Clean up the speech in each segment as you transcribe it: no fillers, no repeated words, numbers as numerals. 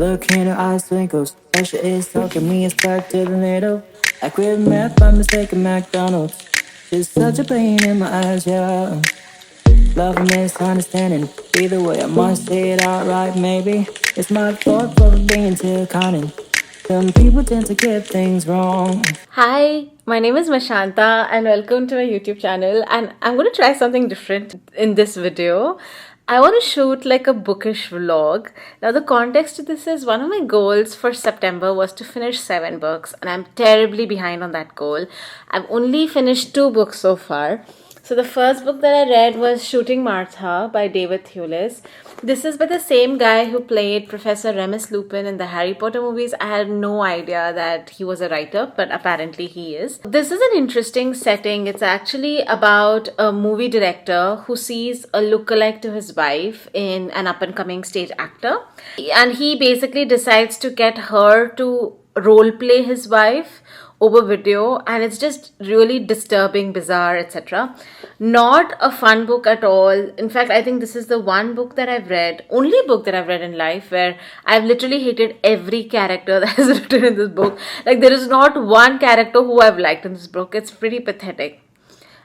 look in her eyes twinkles. Pressure is talking me, it's back to the needle. I quit math by mistake at McDonald's. It's such a pain in my eyes, yeah. Love and misunderstanding. Either way, I must say it outright, maybe. It's my fault for being too cunning. Some people tend to get things wrong. Hi, my name is Mashanta and welcome to my YouTube channel, and I'm going to try something different in this video. I want to shoot like a bookish vlog. Now the context to this is one of my goals for September was to finish 7 books, and I'm terribly behind on that goal. I've only finished 2 books so far. So the first book that I read was Shooting Martha by David Thewlis. This is by the same guy who played Professor Remus Lupin in the Harry Potter movies. I had no idea that he was a writer, but apparently he is. This is an interesting setting. It's actually about a movie director who sees a lookalike to his wife in an up-and-coming stage actor. And he basically decides to get her to role play his wife over video, and it's just really disturbing, bizarre, etc. Not a fun book at all. In fact, I think this is the one book that I've read, only book that I've read in life, where I've literally hated every character that is written in this book. Like, there is not one character who I've liked in this book. It's pretty pathetic.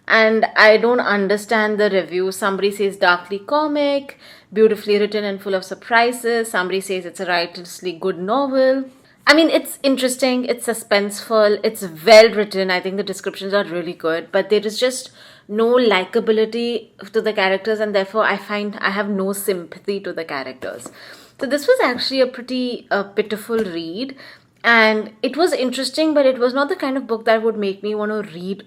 And I don't understand the review. Somebody says darkly comic, beautifully written and full of surprises. Somebody says it's a righteously good novel. I mean, it's interesting, it's suspenseful, it's well written. I think the descriptions are really good, but there is just no likability to the characters, and therefore I find I have no sympathy to the characters. So this was actually a pretty pitiful read, and it was interesting, but it was not the kind of book that would make me want to read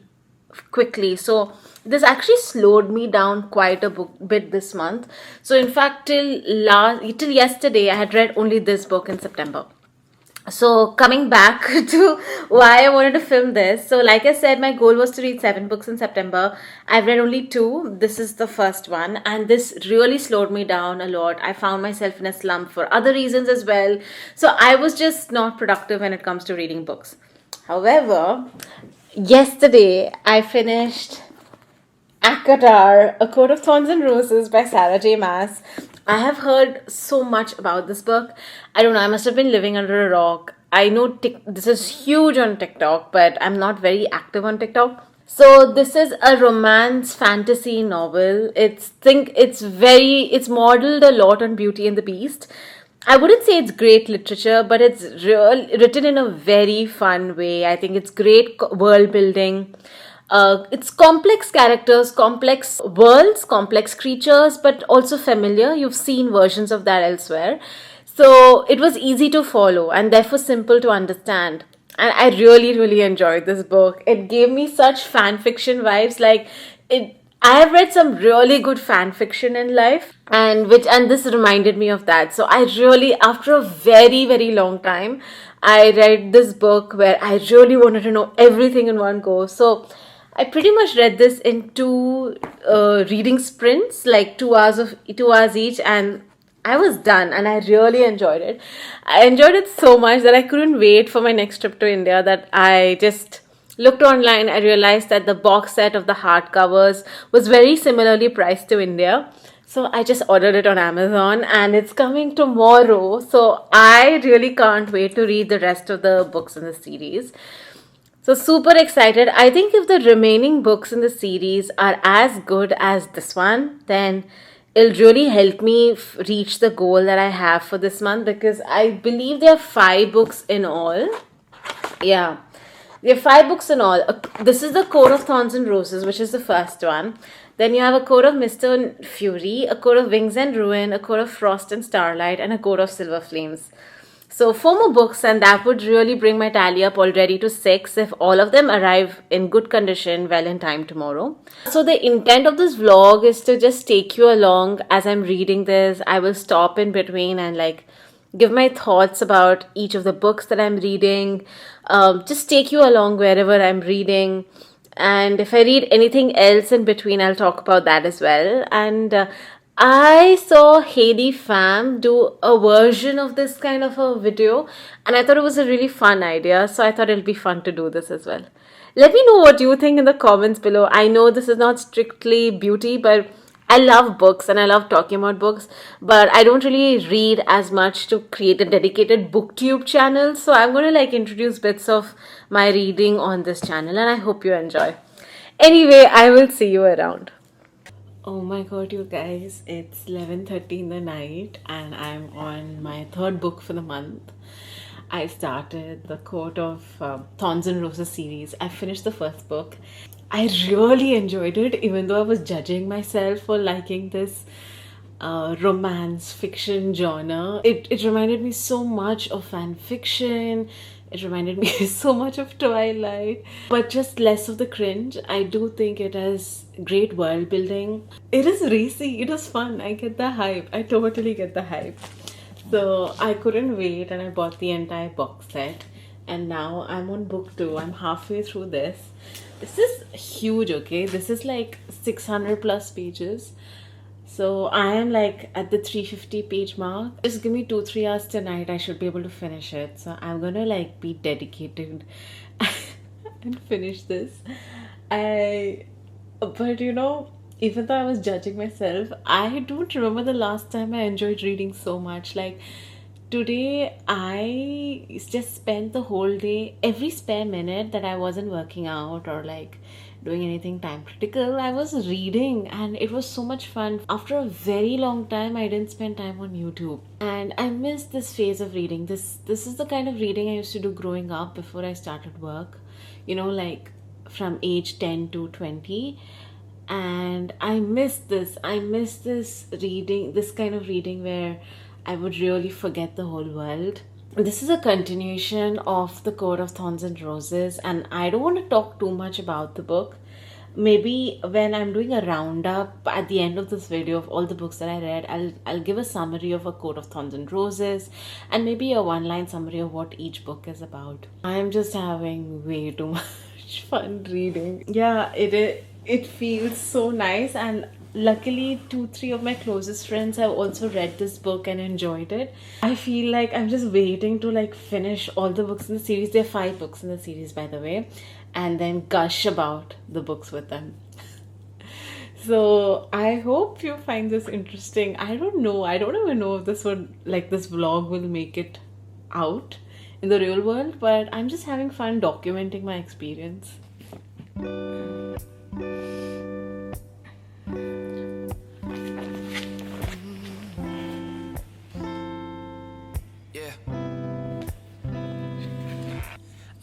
quickly. So this actually slowed me down quite a bit this month. So in fact, till yesterday, I had read only this book in September. So coming back to why I wanted to film this. So like I said, my goal was to read 7 books in September. I've read only 2. This is the first one, and this really slowed me down a lot. I found myself in a slump for other reasons as well. So I was just not productive when it comes to reading books. However, yesterday I finished ACOTAR, A Coat of Thorns and Roses by Sarah J Maas. I have heard so much about this book. I don't know, I must have been living under a rock. I know this is huge on TikTok, but I'm not very active on TikTok. So this is a romance fantasy novel. It's modeled a lot on Beauty and the Beast. I wouldn't say it's great literature, but it's written in a very fun way. I think it's great world building. It's complex characters, complex worlds, complex creatures, but also familiar. You've seen versions of that elsewhere. So it was easy to follow and therefore simple to understand. And I really, really enjoyed this book. It gave me such fan fiction vibes. I have read some really good fan fiction in life, and this reminded me of that. So I really, after a very, very long time, I read this book where I really wanted to know everything in one go. So I pretty much read this in 2 reading sprints, like 2 hours each, and I was done, and I really enjoyed it. I enjoyed it so much that I couldn't wait for my next trip to India, that I just looked online. I realized that the box set of the hardcovers was very similarly priced to India. So I just ordered it on Amazon, and it's coming tomorrow. So I really can't wait to read the rest of the books in the series. So super excited. I think if the remaining books in the series are as good as this one, then it'll really help me reach the goal that I have for this month, because I believe there are 5 books in all. Yeah, there are 5 books in all. This is The Coat of Thorns and Roses, which is the first one. Then you have A Coat of Mr. Fury, A Coat of Wings and Ruin, A Coat of Frost and Starlight, and A Coat of Silver Flames. So 4 more books, and that would really bring my tally up already to 6 if all of them arrive in good condition well in time tomorrow. So the intent of this vlog is to just take you along as I'm reading this. I will stop in between and give my thoughts about each of the books that I'm reading. Just take you along wherever I'm reading. And if I read anything else in between, I'll talk about that as well. And I saw Hayley Pham do a version of this kind of a video, and I thought it was a really fun idea, so I thought it'll be fun to do this as well. Let me know what you think in the comments below. I know this is not strictly beauty, but I love books and I love talking about books, but I don't really read as much to create a dedicated booktube channel. So I'm going to like introduce bits of my reading on this channel and I hope you enjoy. Anyway, I will see you around. Oh my god, you guys, it's 11:30 in the night and I'm on my third book for the month. I started the Court of Thorns and Roses series. I finished the first book. I really enjoyed it, even though I was judging myself for liking this romance fiction genre. It reminded me so much of fan fiction. It reminded me so much of Twilight, but just less of the cringe. I do think it has great world building. It is racy, it is fun. I get the hype. I totally get the hype. So I couldn't wait and I bought the entire box set. And now I'm on book 2. I'm halfway through this. This is huge, okay? This is like 600 plus pages. So I am like at the 350 page mark. Just give me 2-3 hours tonight. I should be able to finish it. So I'm gonna like be dedicated and finish this. But you know, even though I was judging myself, I don't remember the last time I enjoyed reading so much. Like today, I just spent the whole day, every spare minute that I wasn't working out or like doing anything time critical, I was reading and it was so much fun. After a very long time, I didn't spend time on YouTube. And I miss this phase of reading. This is the kind of reading I used to do growing up before I started work. You know, like from age 10 to 20. And I miss this. I miss this reading, this kind of reading where I would really forget the whole world. This is a continuation of The Court of Thorns and Roses, and I don't want to talk too much about the book. Maybe when I'm doing a roundup at the end of this video of all the books that I read, I'll give a summary of A Court of Thorns and Roses and maybe a one-line summary of what each book is about. I'm just having way too much fun reading. Yeah, it feels so nice, and luckily 2-3 of my closest friends have also read this book and enjoyed it. I feel like I'm just waiting to like finish all the books in the series. There are 5 books in the series, by the way, and then gush about the books with them. So I hope you find this interesting. I don't know, I don't even know if this vlog will make it out in the real world, but I'm just having fun documenting my experience.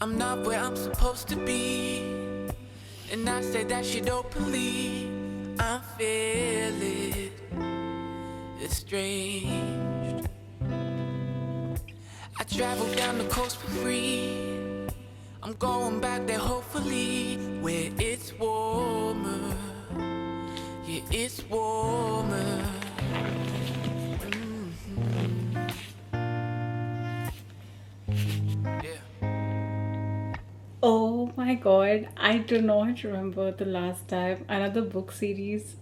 I'm not where I'm supposed to be, and I say that you don't believe. I feel it, it's strange. I travel down the coast for free. I'm going back there hopefully, where it's warmer. Yeah, it's warmer. Oh my god, I do not remember the last time another book series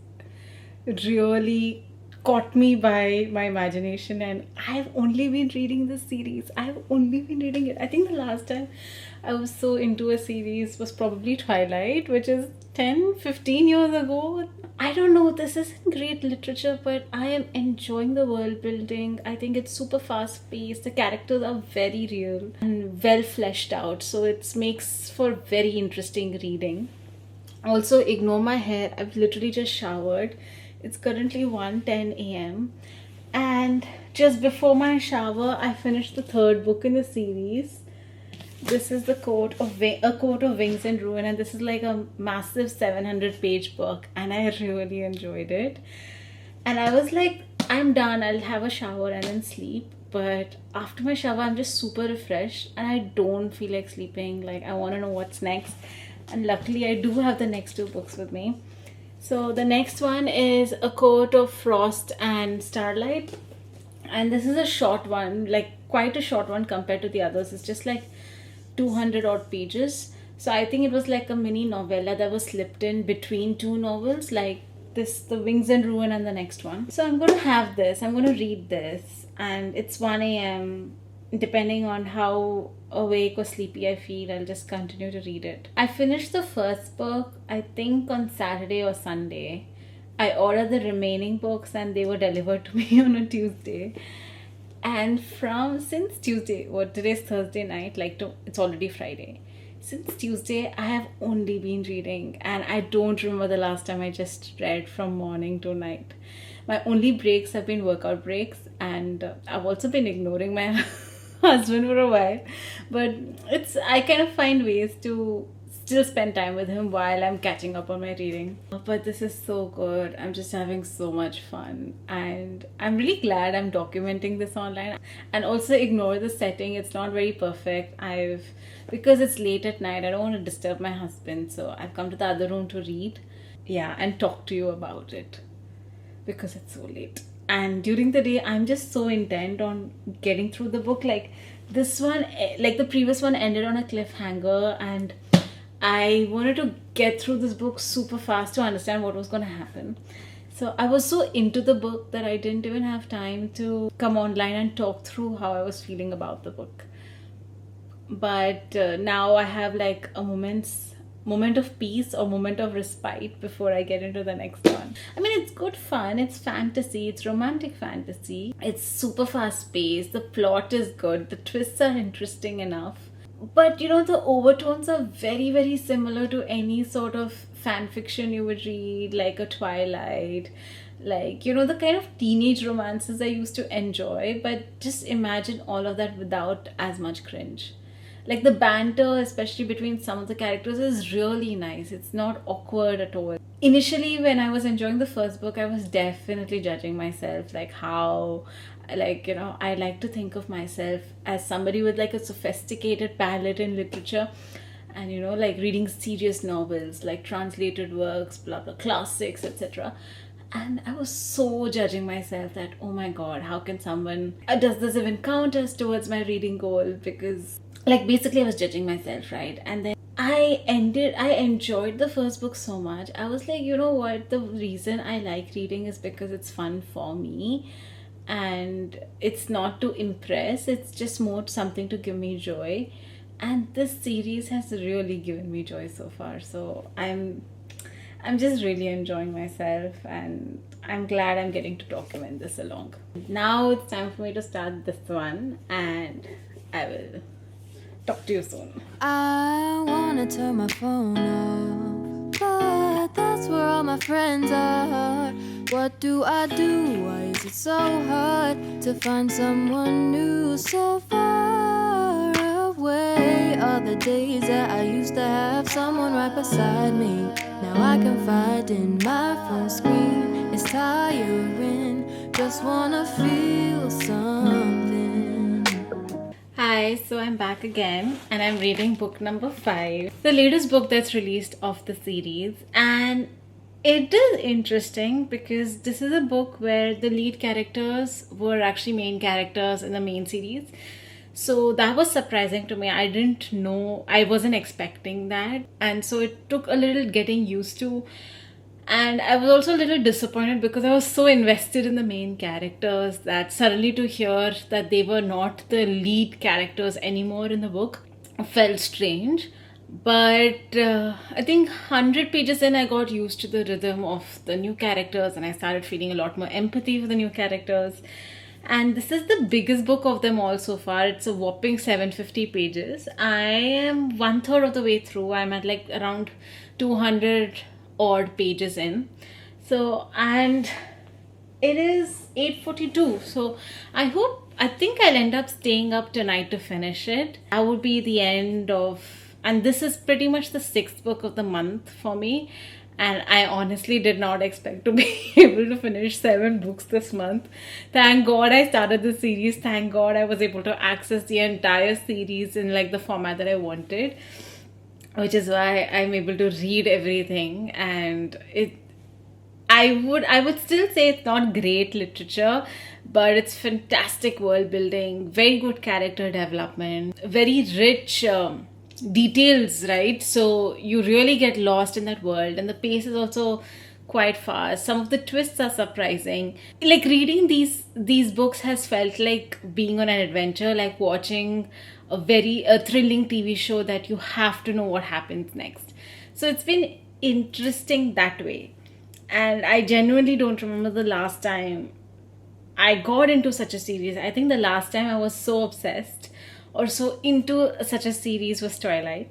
really caught me by my imagination, and I've only been reading this series. I've only been reading it. I think the last time I was so into a series was probably Twilight, which is 10-15 years ago. I don't know, this isn't great literature, but I am enjoying the world building. I think it's super fast paced. The characters are very real and well fleshed out, so it makes for very interesting reading. Also, ignore my hair. I've literally just showered. It's currently 1:10 a.m. and just before my shower, I finished the third book in the series. This is A Court of Wings and Ruin, and this is like a massive 700 page book, and I really enjoyed it. And I was like, I'm done, I'll have a shower and then sleep. But after my shower, I'm just super refreshed and I don't feel like sleeping. Like, I want to know what's next. And luckily, I do have the next 2 books with me. So the next one is A Court of Frost and Starlight. And this is a short one, like quite a short one compared to the others. It's just like 200 odd pages. So I think it was like a mini novella that was slipped in between 2 novels, like this, The Wings and Ruin, and the next one. So I'm going to have this, I'm going to read this, and it's 1 a.m. Depending on how awake or sleepy I feel, I'll just continue to read it. I finished the first book, I think on Saturday or Sunday, I ordered the remaining books and they were delivered to me on a Tuesday. And since Tuesday, today's Thursday night, it's already Friday. Since Tuesday, I have only been reading, and I don't remember the last time I just read from morning to night. My only breaks have been workout breaks, and I've also been ignoring my husband for a while. But I kind of find ways to still spend time with him while I'm catching up on my reading. But this is so good. I'm just having so much fun, and I'm really glad I'm documenting this online. And also ignore the setting, it's not very perfect. Because it's late at night, I don't want to disturb my husband, so I've come to the other room to read. Yeah, and talk to you about it because it's so late. And during the day, I'm just so intent on getting through the book. Like this one, like the previous one ended on a cliffhanger, and I wanted to get through this book super fast to understand what was going to happen. So I was so into the book that I didn't even have time to come online and talk through how I was feeling about the book. But now I have like a moment of peace or moment of respite before I get into the next one. I mean, it's good fun, it's fantasy, it's romantic fantasy, it's super fast paced, the plot is good, the twists are interesting enough. But you know, the overtones are very, very similar to any sort of fan fiction you would read, like a Twilight, like, you know, the kind of teenage romances I used to enjoy. But just imagine all of that without as much cringe. Like the banter, especially between some of the characters, is really nice. It's not awkward at all. Initially, when I was enjoying the first book, I was definitely judging myself, like how, like, you know, I like to think of myself as somebody with like a sophisticated palette in literature, and you know, like reading serious novels, like translated works, blah blah, classics, etc. And I was so judging myself that, oh my god, how can someone, does this even count as towards my reading goal? Because like basically I was judging myself, right? And then I enjoyed the first book so much. I was like, you know what, the reason I like reading is because it's fun for me, and it's not to impress, it's just more something to give me joy. And this series has really given me joy so far, so I'm just really enjoying myself, and I'm glad I'm getting to document this along. Now it's time for me to start this one, and I will talk to you soon. I wanna turn my phone off, but that's where all my friends are. What do I do? Why is it so hard to find someone new so far away? All the days that I used to have someone right beside me, now I can find in my phone screen. It's tiring, just wanna feel something. Hi, so I'm back again, and I'm reading book number 5, the latest book that's released of the series. And it is interesting because this is a book where the lead characters were actually main characters in the main series. So that was surprising to me. I didn't know, I wasn't expecting that, and so it took a little getting used to. And I was also a little disappointed because I was so invested in the main characters that suddenly to hear that they were not the lead characters anymore in the book felt strange. But I think 100 pages in, I got used to the rhythm of the new characters, and I started feeling a lot more empathy for the new characters. And this is the biggest book of them all so far. It's a whopping 750 pages. I am 1/3 of the way through. I'm at like around 200 odd pages in. So, and it is 8:42. So I think I'll end up staying up tonight to finish it. That would be the end of, and this is pretty much the 6th book of the month for me. And I honestly did not expect to be able to finish 7 books this month. Thank God I started this series. Thank God I was able to access the entire series in like the format that I wanted, which is why I'm able to read everything. And I would still say it's not great literature, but it's fantastic world building, very good character development, very rich details, right? So you really get lost in that world, and the pace is also quite fast. Some of the twists are surprising. Like reading these books has felt like being on an adventure, like watching a thrilling TV show that you have to know what happens next. So it's been interesting that way. And I genuinely don't remember the last time I got into such a series. I think the last time I was so obsessed or so into such a series was Twilight.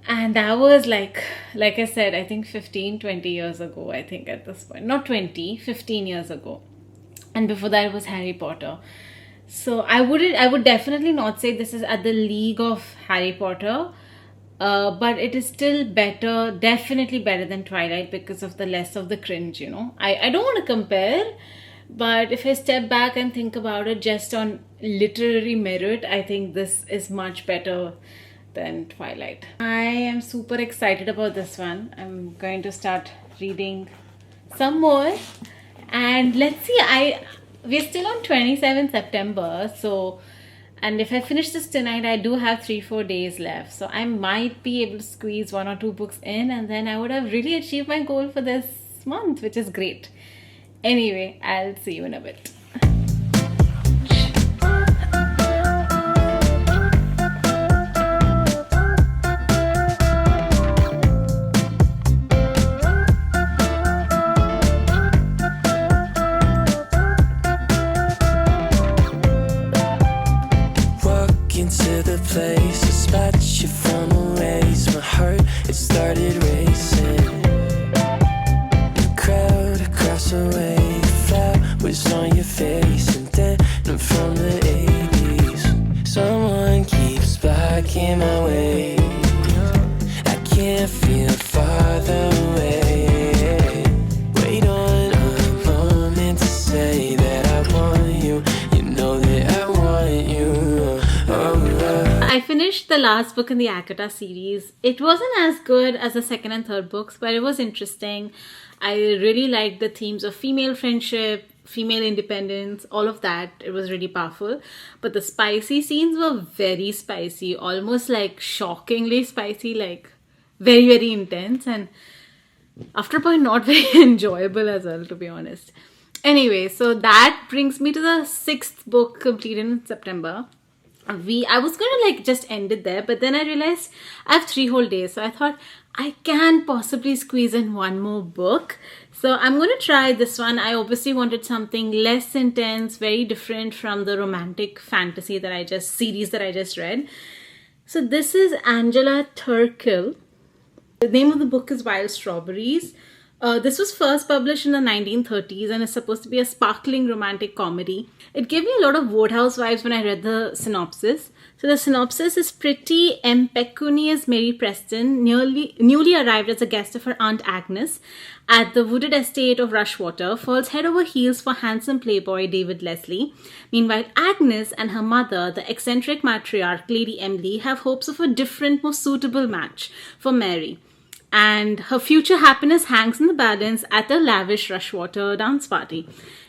And that was like I said, I think 15, 20 years ago, I think at this point. Not 20, 15 years ago. And before that it was Harry Potter. So I would definitely not say this is at the league of Harry Potter. But it is still better, definitely better than Twilight because of the less of the cringe, you know. I don't want to compare, but if I step back and think about it just on literary merit, I think this is much better than Twilight. I am super excited about this one. I'm going to start reading some more. And let's see, we're still on 27th September, so, and if I finish this tonight, I do have 3-4 days left, so I might be able to squeeze 1 or 2 books in, and then I would have really achieved my goal for this month, which is great. Anyway, I'll see you in a bit. Into the place, a spot you from a ways. My heart, it started racing. The crowd across the way, the flowers on your face, and then I'm from the 80s. Someone keeps blocking my way. I can't feel farther away. Wait on a moment to say that I want you. You know that I want you. I finished the last book in the ACOTAR series. It wasn't as good as the second and third books, but it was interesting. I really liked the themes of female friendship, female independence, all of that. It was really powerful. But the spicy scenes were very spicy, almost like shockingly spicy, like very, very intense. And after a point, not very enjoyable as well, to be honest. Anyway, so that brings me to the 6th book completed in September. I was going to like just end it there, but then I realized I have 3 whole days, so I thought I can possibly squeeze in 1 more book. So I'm going to try this one. I obviously wanted something less intense, very different from the romantic fantasy series that I just read. So this is Angela Thirkell. The name of the book is Wild Strawberries. This was first published in the 1930s and is supposed to be a sparkling romantic comedy. It gave me a lot of Wodehouse vibes when I read the synopsis. So the synopsis is pretty impecunious Mary Preston, newly arrived as a guest of her Aunt Agnes at the wooded estate of Rushwater, falls head over heels for handsome playboy David Leslie. Meanwhile, Agnes and her mother, the eccentric matriarch Lady Emily, have hopes of a different, more suitable match for Mary. And her future happiness hangs in the balance at a lavish Rushwater dance party.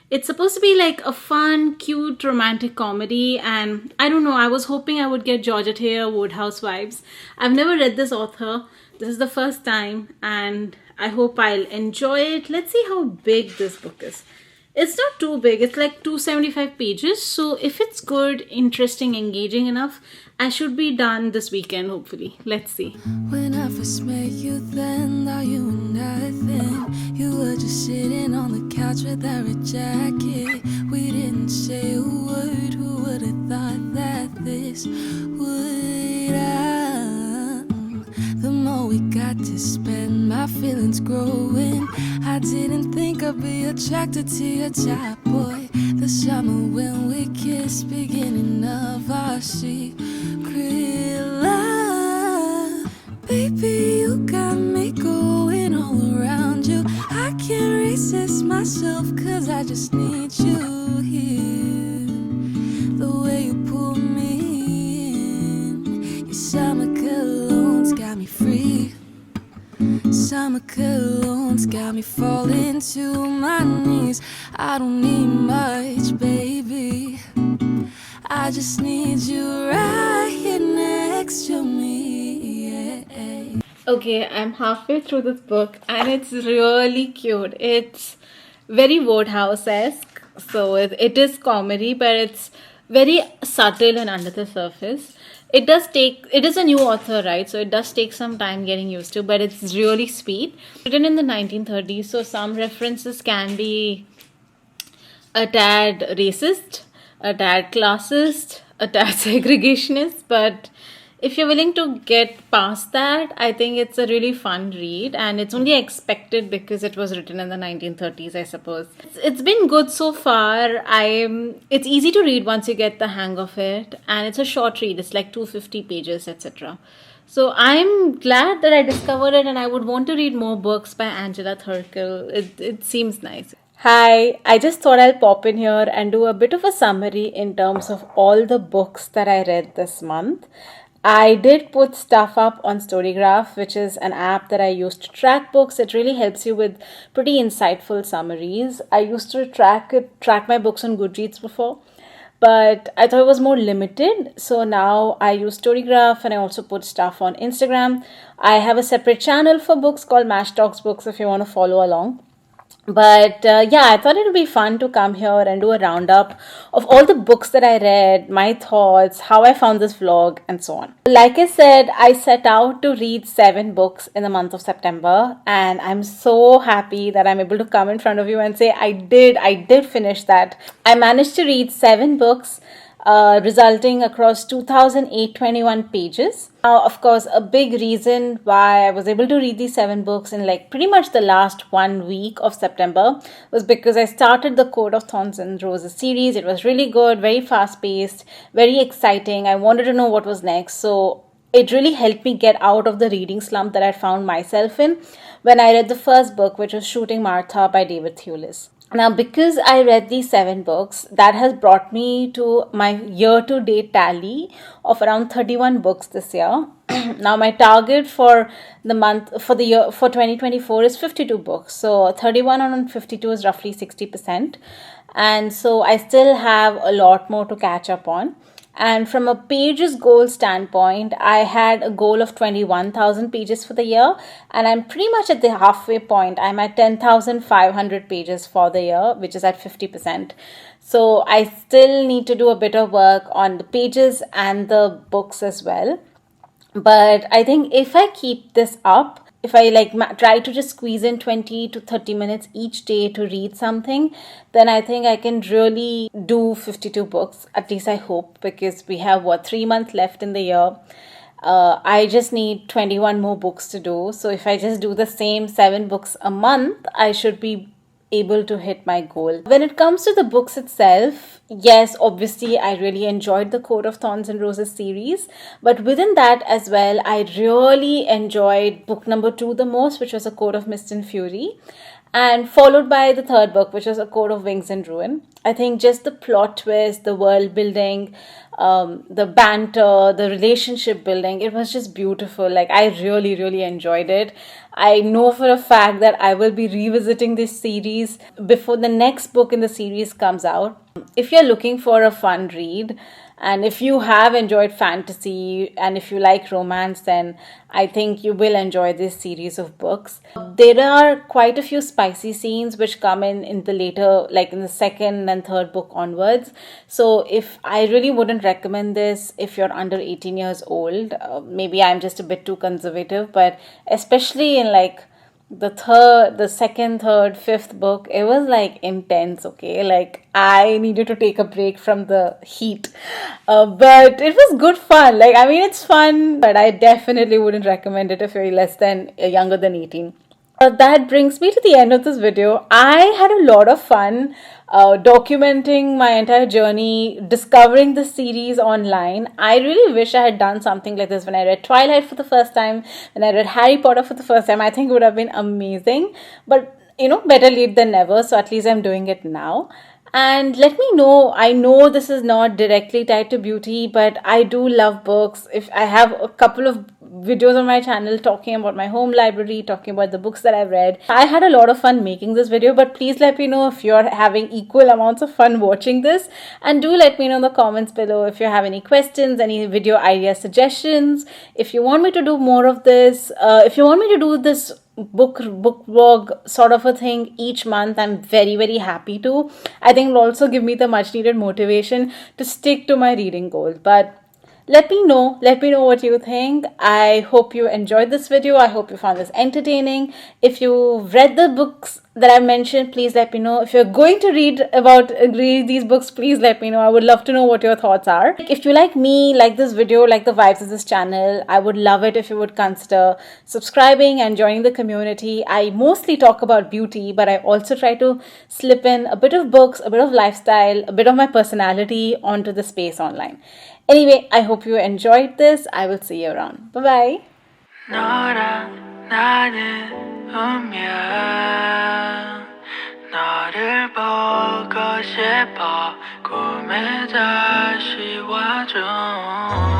It's supposed to be like a fun, cute, romantic comedy, and I don't know, I was hoping I would get Georgette Heyer Wodehouse vibes. I've never read this author. This is the first time, and I hope I'll enjoy it. Let's see how big this book is. It's not too big, it's like 275 pages, so if it's good, interesting, engaging enough, I should be done this weekend, hopefully. Let's see. When I first met you then, thought you were nothing. You were just sitting on the couch with that red jacket. We didn't say a word, who would have thought that this would happen? The more we got to spend, my feelings growing. I didn't think I'd be attracted to your type, boy. The summer when we kissed, beginning of our secret love. Baby, you got me going all around you. I can't resist myself, cause I just need you here. The way you pull me in, your summer cologne's got me free. Summer cologne's got me falling to my knees. I don't need much, baby. I just need you right here next to me. Yeah. Okay, I'm halfway through this book and it's really cute. It's very Wodehouse-esque. So it is comedy, but it's very subtle and under the surface. It is a new author, right? So it does take some time getting used to, but it's really sweet. Written in the 1930s, so some references can be a tad racist, a tad classist, a tad segregationist, but if you're willing to get past that, I think it's a really fun read, and it's only expected because it was written in the 1930s, I suppose. It's been good so far. It's easy to read once you get the hang of it, and it's a short read. It's like 250 pages, etc. So I'm glad that I discovered it, and I would want to read more books by Angela Thirkell. It seems nice. Hi, I just thought I'll pop in here and do a bit of a summary in terms of all the books that I read this month. I did put stuff up on Storygraph, which is an app that I use to track books. It really helps you with pretty insightful summaries. I used to track my books on Goodreads before, but I thought it was more limited. So now I use Storygraph, and I also put stuff on Instagram. I have a separate channel for books called Mash Talks Books if you want to follow along. But yeah, I thought it would be fun to come here and do a roundup of all the books that I read, my thoughts, how I found this vlog, and so on. Like I said, I set out to read 7 books in the month of September, and I'm so happy that I'm able to come in front of you and say I did finish that. I managed to read 7 books, resulting across 2,821 pages. Now, of course, a big reason why I was able to read these 7 books in like pretty much the last 1 week of September was because I started the Court of Thorns and Roses series. It was really good, very fast paced, very exciting. I wanted to know what was next. So it really helped me get out of the reading slump that I found myself in when I read the first book, which was Shooting Martha by David Thewlis. Now, because I read these 7 books, that has brought me to my year-to-date tally of around 31 books this year. Now, my target for the year for 2024 is 52 books. So 31 on 52 is roughly 60%. And so I still have a lot more to catch up on. And from a pages goal standpoint, I had a goal of 21,000 pages for the year, and I'm pretty much at the halfway point. I'm at 10,500 pages for the year, which is at 50%. So I still need to do a bit of work on the pages and the books as well. But I think if I keep this up, if I try to just squeeze in 20 to 30 minutes each day to read something, then I think I can really do 52 books. At least I hope, because we have 3 months left in the year. I just need 21 more books to do. So if I just do the same 7 books a month, I should be able to hit my goal. When it comes to the books itself, yes, obviously I really enjoyed the Court of Thorns and Roses series, but within that as well, I really enjoyed book number 2 the most, which was A Court of Mist and Fury, and followed by the third book, which was A Court of Wings and Ruin. I think just the plot twist, the world building, the banter, the relationship building, it was just beautiful. Like, I really, really enjoyed it. I know for a fact that I will be revisiting this series before the next book in the series comes out. If you're looking for a fun read, and if you have enjoyed fantasy and if you like romance, then I think you will enjoy this series of books. There are quite a few spicy scenes which come in the later, like in the second and third book onwards. So if I really wouldn't recommend this if you're under 18 years old. Maybe I'm just a bit too conservative, but especially in like the second, third, fifth book, it was like intense, okay? Like, I needed to take a break from the heat. But it was good fun. Like, I mean, it's fun, but I definitely wouldn't recommend it if you're younger than 18. That brings me to the end of this video. I had a lot of fun documenting my entire journey, discovering the series online. I really wish I had done something like this when I read Twilight for the first time, when I read Harry Potter for the first time. I think it would have been amazing. But, better late than never. So at least I'm doing it now. And let me know, I know this is not directly tied to beauty, but I do love books. If I have a couple of videos on my channel talking about my home library, talking about the books that I've read. I had a lot of fun making this video, but please let me know if you're having equal amounts of fun watching this. And do let me know in the comments below if you have any questions, any video idea suggestions, if you want me to do more of this, if you want me to do this book vlog sort of a thing each month, I'm very, very happy to. I think it'll also give me the much needed motivation to stick to my reading goal. But Let me know. Let me know what you think. I hope you enjoyed this video. I hope you found this entertaining. If you read the books that I mentioned, please let me know. If you're going to read these books, please let me know. I would love to know what your thoughts are. If you like me, like this video, like the vibes of this channel, I would love it if you would consider subscribing and joining the community. I mostly talk about beauty, but I also try to slip in a bit of books, a bit of lifestyle, a bit of my personality onto the space online. Anyway, I hope you enjoyed this. I will see you around. Bye bye. 너랑 나는 운명 너를 보고 싶어 꿈에 다시 와줘